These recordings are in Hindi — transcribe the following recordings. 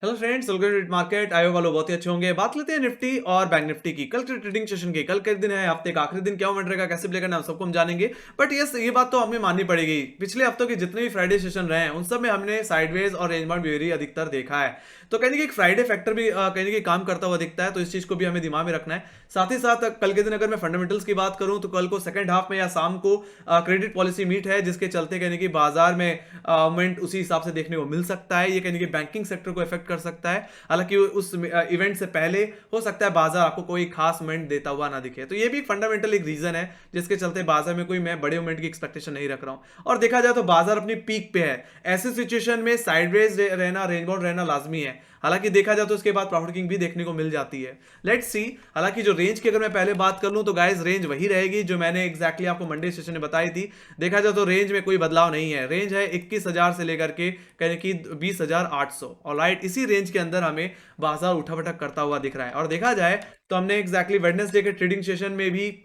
Hello friends, welcome to market. आयो वालों बहुत ही अच्छे होंगे। बात लेते हैं निफ्टी और बैंक निफ्टी की। कल के ट्रेडिंग सेशन की, कल के दिन है, हफ्ते का आखिरी दिन, क्या मूवमेंट रहेगा, कैसे प्ले करना है, सबको हम जानेंगे। बट यस, ये बात तो हमें माननी पड़ेगी, पिछले हफ्तों के जितने भी फ्राइडे सेशन रहे हैं उन सब में हमने साइडवेज और रेंज बाउंड बिहेवियर अधिकतर देखा है। तो कहने की एक फ्राइडे फैक्टर भी कहने की काम करता हुआ दिखता है, तो इस चीज को भी हमें दिमाग में रखना है। साथ ही साथ कल के दिन अगर मैं फंडामेंटल्स की बात करूं तो कल को सेकंड हाफ में या शाम को क्रेडिट पॉलिसी मीट है, जिसके चलते कहने की बाजार में मूवमेंट उसी हिसाब से देखने को मिल सकता है। ये कहने की बैंकिंग सेक्टर को इफेक्ट कर सकता है। हालांकि उस इवेंट से पहले हो सकता है बाजार आपको कोई खास मूवमेंट देता हुआ ना दिखे, तो ये भी फंडामेंटल एक रीजन है जिसके चलते बाजार में कोई मैं बड़े मूवमेंट की एक्सपेक्टेशन नहीं रख रहा हूं। और देखा जाए तो बाजार अपनी पीक पे है, ऐसी सिचुएशन में साइडवेज रहना, रेंज बाउंड रहना लाजमी है। हालांकि देखा जाए तो उसके बाद प्रॉफिट किंग भी देखने को मिल जाती है। Let's see. हालांकि जो रेंज की अगर मैं पहले बात कर लूं तो गाइस रेंज वही रहेगी जो मैंने एग्जैक्टली आपको मंडे सेशन में बताई थी। देखा जाए तो रेंज में कोई बदलाव नहीं है। रेंज है 21,000 से लेकर के कहने की 20,800। ऑलराइट, इसी रेंज के अंदर हमें बाजार उठापटक करता हुआ दिख रहा है। और देखा जाए तो हमने एग्जैक्टली वेडनेसडे के ट्रेडिंग सेशन में भी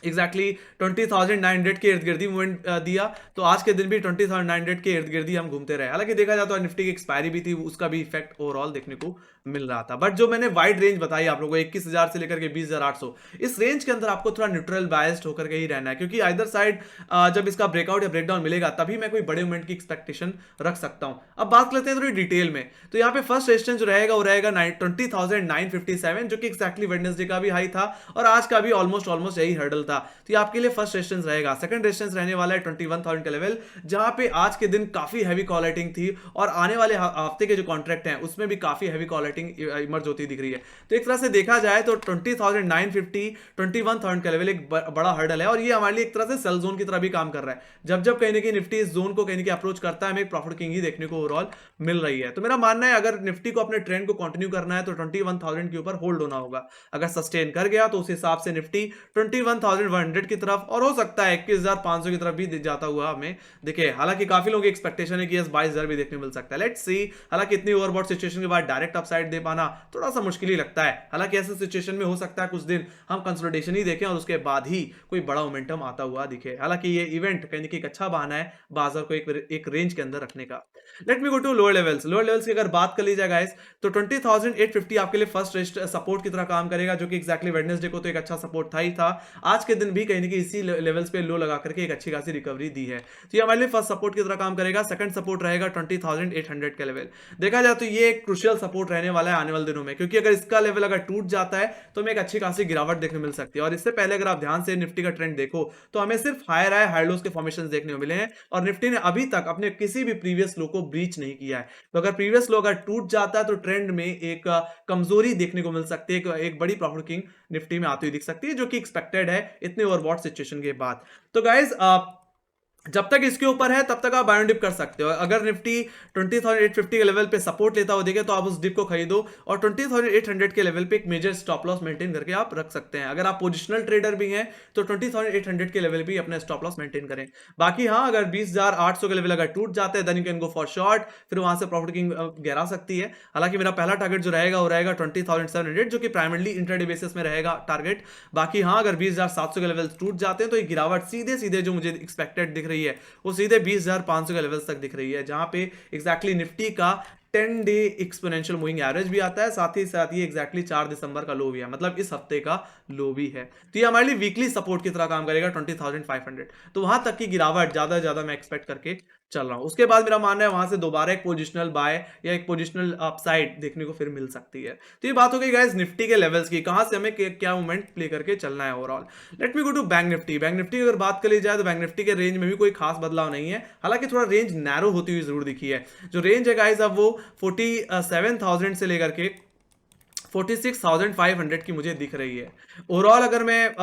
एग्जैक्टली 20,900 के इर्द गिर्द मूवमेंट दिया। तो आज के दिन भी 20,900 के इर्द गिर्द हम घूमते रहे। हालांकि देखा जाए तो निफ्टी की एक्सपायरी भी थी, उसका भी इफेक्ट ओवरऑल देखने को मिल रहा था। बट जो मैंने वाइड रेंज बताई आप लोगों को 21,000 से लेकर के 20,800, इस रेंज के अंदर आपको थोड़ा न्यूट्रल बायस्ड होकर के ही रहना है, क्योंकि आइदर साइड जब इसका ब्रेकआउट या ब्रेकडाउन मिलेगा तभी मैं कोई बड़े मूवमेंट की एक्सपेक्टेशन रख सकता हूं। अब बात करते हैं थोड़ी डिटेल में। तो यहाँ पे फर्स्ट रेजिस्टेंस जो रहेगा वो रहेगा 20,957, जो कि एक्जैक्टली वेडनेसडे का भी हाई था और आज का भी ऑलमोस्ट यही हर्डल था। तो ये आपके लिए फर्स्ट रेजिस्टेंस रहेगा। सेकंड रेजिस्टेंस रहने वाला है 21,000 का लेवल, जहां पे आज के दिन काफी हैवी कॉल राइटिंग थी और आने वाले हफ्ते के जो कॉन्ट्रैक्ट हैं उसमें भी काफी हैवी कॉल राइटिंग इमर्ज होती दिख रही है। तो एक तरह से देखा जाए तो 20,950 21,000 का लेवल एक बड़ा हर्डल है और ये हमारे लिए एक तरह से सेल जोन की तरह भी काम कर रहा है। जब जब कहने की निफ्टी इस जोन को कहने की अप्रोच करता है, हमें प्रॉफिट किंग ही देखने को ओवरऑल मिल रही है। तो मेरा मानना है अगर निफ्टी को अपने ट्रेंड को कंटिन्यू करना है तो 21,000 के ऊपर होल्ड होना होगा। अगर सस्टेन कर गया तो उस हिसाब से निफ्टी 21,100 की तरफ और हो सकता है 21,500 की तरफ भी जाता हुआ हमें दिखे। हालांकि काफी लोगों की एक्सपेक्टेशन है कि 22,000 भी देखने को मिल सकता है। Let's see. हालांकि इतनी ओवरबॉट सिचुएशन के बाद डायरेक्ट अपसाइड दे पाना थोड़ा सा मुश्किल ही लगता है। हालांकि ऐसे सिचुएशन में हो सकता है कुछ दिन हम कंसोलिडेशन ही देखें और उसके बाद ही कोई बड़ा मोमेंटम आता हुआ दिखे। हालांकि ये इवेंट कहने की एक अच्छा बहाना है बाजार को एक रेंज के अंदर रखने का। Let me go to lower levels. Lower levels की अगर बात कर ली जाए गाइस तो 20,850 आपके लिए फर्स्ट सपोर्ट की तरह काम करेगा, जो कि एक्जैक्टली वेडनेसडे को तो एक अच्छा सपोर्ट था ही था। आज के दिन भी कहीं ना कहीं इसी लेवल्स पे लो लगा करके एक अच्छी खासी रिकवरी दी है। तो ये हमारे लिए फर्स्ट सपोर्ट की तरह काम करेगा। सेकंड सपोर्ट रहेगा 20,800 का लेवल। देखा जाए तो ये एक क्रुशियल सपोर्ट रहने वाला है आने वाले दिनों में, क्योंकि अगर इसका लेवल अगर टूट जाता है तो हमें एक अच्छी खासी गिरावट देखने मिल सकती है। और इससे पहले अगर आप ध्यान से निफ्टी का ट्रेंड देखो तो हमें सिर्फ हायर हाई हाई लोज के फॉर्मेशन देखने को मिले हैं और निफ्टी ने अभी तक अपने किसी भी प्रीवियस लो को ब्रीच नहीं किया है। तो अगर प्रीवियस लो अगर टूट जाता है तो ट्रेंड में एक कमजोरी देखने को मिल सकती है, एक बड़ी प्रॉफिट किंग निफ्टी में आती हुई दिख सकती है, जो कि एक्सपेक्टेड है इतने ओवरबॉट सिचुएशन के बाद। तो गाइज जब तक इसके ऊपर है तब तक आप बाय डिप कर सकते हो। अगर निफ्टी 20,850 के लेवल पे सपोर्ट लेता हुआ देखे तो आप उस डिप को खरीदो और 20,800 के लेवल पे एक मेजर स्टॉप लॉस मेंटेन करके आप रख सकते हैं। अगर आप पोजिशनल ट्रेडर भी हैं तो 20,800 के लेवल भी अपना स्टॉप लॉस मेंटेन करें। बाकी हाँ, अगर 20,800 के लेवल अगर टूट जाते हैं then you can go for short, फिर वहां से प्रॉफिट किंग गिरा सकती है। हालांकि मेरा पहला टारगेट जो रहेगा वो रहेगा 20,700, जो कि प्राइमरली इंट्राडे बेसिस में रहेगा टारगेट। बाकी हाँ, अगर 20,700 के लेवल टूट जाते हैं तो ये गिरावट सीधे सीधे जो मुझे एक्सपेक्टेड दिख रही है वो सीधे 20,500 के लेवल्स तक दिख रही है, जहां पे एग्जैक्टली निफ्टी का 10 डे एक्सपोनेंशियल मूविंग एवरेज भी आता है। साथ ही एग्जैक्टली 4 दिसंबर का लो भी है, मतलब इस हफ्ते का लो भी है। तो ये हमारे लिए वीकली सपोर्ट की तरह काम करेगा 20,500। तो वहां तक की गिरावट ज्यादा से ज्यादा मैं एक्सपेक्ट करके चल रहा हूं। उसके बाद मेरा मानना है वहां से दोबारा एक पोजिशनल बाय या एक पोजिशनल अपसाइड देखने को फिर मिल सकती है। तो ये बात हो गई गाइस निफ्टी के लेवल्स की, कहां से हमें क्या मूवमेंट प्ले करके चलना है overall. Let me go to bank Nifty. Bank Nifty की अगर बात कर ली जाए तो बैंक निफ्टी के रेंज में भी कोई खास बदलाव नहीं है। हालांकि थोड़ा रेंज नैरो होती हुई जरूर दिखी है। जो रेंज है गाइस अब वो 47,000 से लेकर के 46,500 की मुझे दिख रही है। ओवरऑल अगर मैं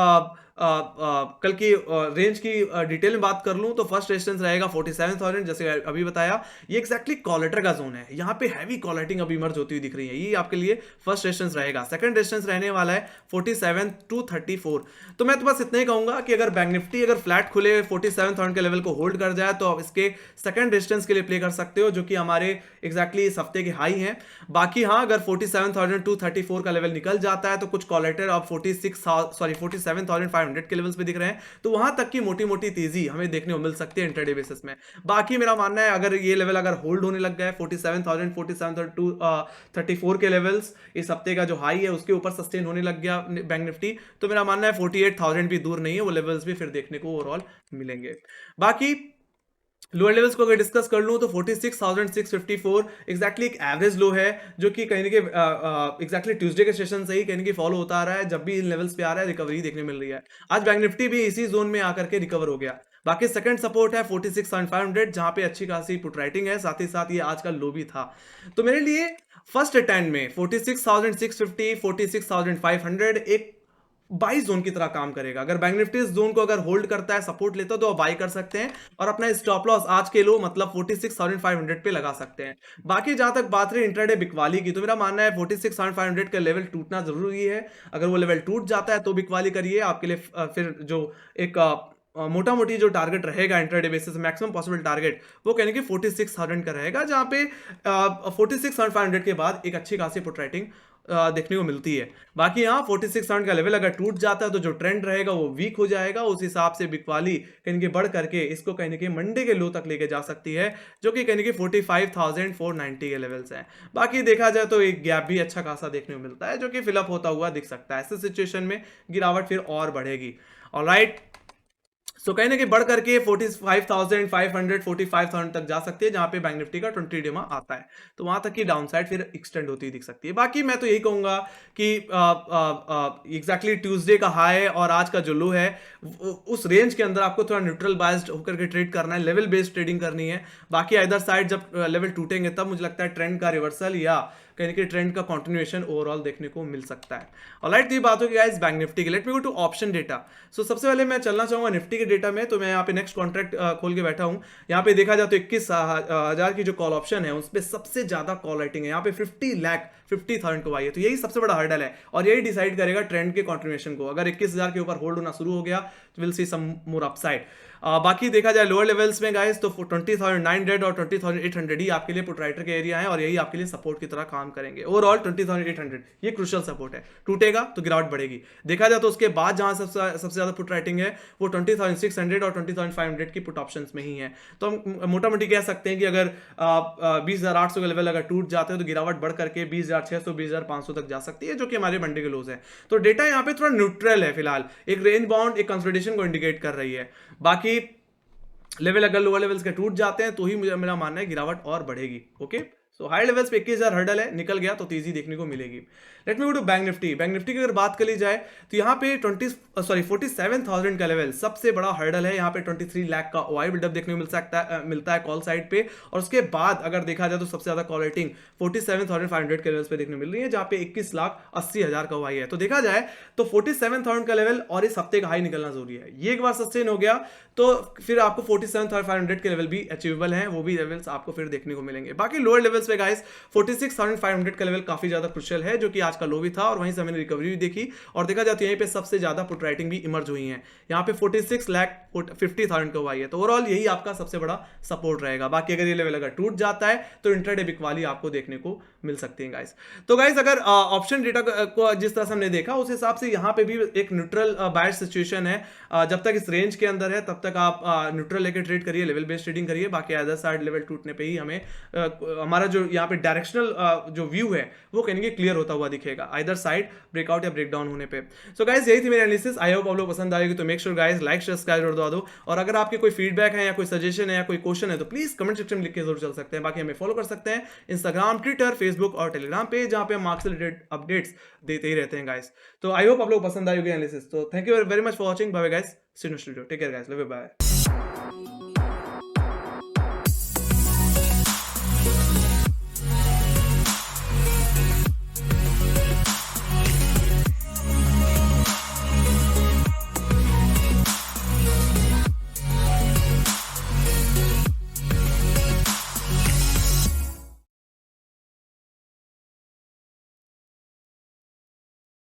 कल की रेंज की डिटेल में बात कर लूं तो फर्स्ट रेजिस्टेंस रहेगा 47,000, जैसे अभी बताया। ये एक्जैक्टली कॉलेटर का जोन है, यहां पे हैवी कॉलेटिंग अभी इमर्ज होती हुई दिख रही है। ये आपके लिए फर्स्ट रेजिस्टेंस रहेगा। सेकंड रेजिस्टेंस रहने वाला है 47,234। तो मैं तो बस इतना ही कहूंगा कि अगर बैंक निफ्टी अगर फ्लैट खुले 47,000 के लेवल को होल्ड कर जाए तो आप इसके सेकंड रेजिस्टेंस के लिए प्ले कर सकते हो, जो कि हमारे एक्जैक्टली इस हफ्ते के हाई हैं। बाकी हाँ, अगर 47,234 का लेवल निकल जाता है तो कुछ कॉलेटर अब 47,500 500 के लेवल्स पे दिख रहे हैं, तो वहां तक की मोटी मोटी तेजी हमें देखने को मिल सकती है इंट्राडे बेसिस में। बाकी मेरा मानना है अगर ये लेवल अगर होल्ड होने लग गए 47,000 47,234 के लेवल्स, इस हफ्ते का जो हाई है उसके ऊपर सस्टेन होने लग गया बैंक निफ्टी, तो मेरा मानना है 48,000 भी दूर नहीं है, वो लेवल्स भी फिर देखने को ओवरऑल मिलेंगे। बाकी लोअर लेवल्स को अगर डिस्कस कर लूं तो 46,654 एग्जैक्टली एक एवरेज लो है, जो कि कहीं ना कहीं एग्जैक्टली ट्यूसडे के सेशन से ही कहीं ना कहीं फॉलो होता आ रहा है। जब भी इन लेवल्स पे आ रहा है रिकवरी देखने मिल रही है। आज बैंक निफ्टी भी इसी जोन में आकर के रिकवर हो गया। बाकी सेकंड सपोर्ट है 46,500, जहां पे अच्छी खासी पुट राइटिंग है, साथ ही साथ ये आज का लो भी था। तो मेरे लिए फर्स्ट अटेम्प्ट में 46,650 46,500 एक बाई जोन की तरह काम करेगा। अगर बैंक निफ्टी इस जोन को अगर होल्ड करता है, सपोर्ट लेता है, तो आप बाई कर सकते हैं और अपना स्टॉप लॉस आज के लो मतलब 46,500 पे लगा सकते हैं। बाकी जहां तक बात रही इंट्राडे बिकवाली की, तो मेरा मानना है 46,500 का लेवल टूटना जरूरी है। अगर वो लेवल टूट जाता है तो बिकवाली करिए, आपके लिए फिर जो एक मोटा मोटी जो टारगेट रहेगा intraday basis maximum possible target वो कहने की 46,000 का रहेगा, जहां पे 46,500 के बाद एक अच्छी खासी पुट राइटिंग देखने को मिलती है। बाकी यहाँ 46,000 का लेवल अगर टूट जाता है तो जो ट्रेंड रहेगा वो वीक हो जाएगा, उस हिसाब से बिकवाली कहीं के बढ़ करके इसको कहीं के मंडे के लो तक लेके जा सकती है, जो कि कहीं के 45,490 के लेवल्स हैं। बाकी देखा जाए तो एक गैप भी अच्छा खासा देखने को मिलता है, जो कि फिलअप होता हुआ दिख सकता है। ऐसे सिचुएशन में गिरावट फिर और बढ़ेगी। ऑलराइट, सो कहीं ना कहीं बढ़ करके 45,500 45,000 तक जा सकती है, जहां पे बैंक निफ्टी का 20 डे आता है, तो वहां तक की डाउन साइड फिर एक्सटेंड होती दिख सकती है। बाकी मैं तो यही कहूंगा कि एग्जैक्टली ट्यूसडे का हाई और आज का जो लो है उस रेंज के अंदर आपको थोड़ा न्यूट्रल बायस्ड होकर के ट्रेड करना है, लेवल बेस्ड ट्रेडिंग करनी है। बाकी अदर साइड जब लेवल टूटेंगे तब मुझे लगता है ट्रेंड का रिवर्सल या कहीं कि ट्रेंड का कंटिन्यूएशन ओवरऑल देखने को मिल सकता है। ऑलराइट, तो ये बात होगी गाइस बैंक निफ्टी की। Let me go to option data. सो सबसे पहले मैं चलना चाहूंगा निफ्टी के डेटा में। तो मैं यहाँ पे नेक्स्ट कॉन्ट्रैक्ट खोल के बैठा हूँ। यहाँ पे देखा जाए तो 21,000 की जो कॉल ऑप्शन है उसपे सबसे ज्यादा कॉल राइटिंग है। यहाँ पे 50,50,000 को आई है, तो यही सबसे बड़ा हर्डल है और यही डिसाइड करेगा ट्रेंड के कंटिन्यूएशन को। अगर 21,000 के ऊपर होल्ड होना शुरू हो गया तो will see some more upside. बाकी देखा जाए लोअर लेवल्स में गाइस तो 20,900 और 20,800 ही आपके लिए पुट राइटर के एरिया है और यही आपके लिए सपोर्ट की तरह काम करेंगे। ओवरऑल 20,800 ये क्रूशियल सपोर्ट है, टूटेगा तो गिरावट बढ़ेगी। देखा जाए तो उसके बाद जहां सबसे ज्यादा पुट राइटिंग है वो 20,600 और 20,500 की पुट ऑप्शंस में ही है। तो हम मोटा मोटी कह सकते हैं कि अगर 20,800 का लेवल अगर टूट जाते हैं तो गिरावट बढ़ करके 20,600 20,500 तक जा सकती है, जो कि हमारे मंडे के लोज है। तो डेटा यहाँ पे थोड़ा न्यूट्रल है फिलहाल, एक रेंज बाउंड एक कंसोलिडेशन को इंडिकेट कर रही है। बाकी लेवल अगर लोअर लेवल्स के टूट जाते हैं तो ही मुझे मेरा मानना है गिरावट और बढ़ेगी। ओके, सो हाई लेवल्स पे 21,000 हर्डल है, निकल गया तो तेजी देखने को मिलेगी। Let me go to bank Nifty. Bank Nifty की अगर बात कर ली जाए तो यहाँ पे 47,000 का लेवल सबसे बड़ा हर्डल है। यहाँ पे 23 लाख का ओआई बिल्डअप देखने को मिलता है कॉल साइड पे, और उसके बाद अगर देखा जाए तो सबसे ज्यादा कॉल रेटिंग 47,500 के लेवल्स पे देखने को मिल रही है, जहाँ पे 21,80,000 का ओआई है। तो देखा जाए तो 47,000 का लेवल और इस हफ्ते का हाई निकलना जरूरी है। ये एक बार सस्टेन हो गया तो फिर आपको 47,500 के लेवल भी अचीवेबल हैं, वो भी लेवल्स आपको फिर देखने को मिलेंगे। बाकी लोअर लेवल्स पे गाइस 46,500 का लेवल काफी ज्यादा क्रुशियल है, जो कि आज का लो भी था और वहीं से हमने रिकवरी भी देखी। और देखा जाए तो यहीं पे सबसे ज्यादा पुट राइटिंग भी इमर्ज हुई है। यहाँ पे 46,50,000 का हुआ है, तो ओवरऑल यही आपका सबसे बड़ा सपोर्ट रहेगा। बाकी अगर ये लेवल अगर टूट जाता है तो इंट्राडे बिकवाली आपको देखने को मिल सकती है गाइस। तो गाइस अगर ऑप्शन डेटा को जिस तरह से हमने देखा उस हिसाब से यहाँ पे भी एक न्यूट्रल बायस सिचुएशन है। जब तक इस रेंज के अंदर है तब तक आप न्यूट्रल लेके ट्रेड करिए, लेवल बेस्ड ट्रेडिंग करिए। बाकी अदर साइड लेवल टूटने पे ही हमें हमारा जो यहाँ पे डायरेक्शनल जो व्यू है वो कहेंगे क्लियर होता हुआ दिखेगा, आइदर साइड ब्रेकआउट या ब्रेकडाउन होने पे। सो गाइस यही थी मेरी एनालिसिस। आई होप आप लोग पसंद आएगी, तो make sure guys like share subscribe और दबा दो। और अगर आपके कोई फीडबैक है या कोई सजेशन है या कोई क्वेश्चन है तो प्लीज कमेंट सेक्शन में लिख के जरूर चल सकते हैं। बाकी हमें फॉलो कर सकते हैं इंस्टाग्राम, ट्विटर, फेसबुक और टेलीग्राम पे, जहां पे हम मार्क्स से रिलेटेड अपडेट्स देते ही रहते हैं गाइस। तो आई होप आप लोग पसंद आएगी एनालिसिस। तो thank you very much for watching. Bye guys, see you next video. Take care guys, love you, bye.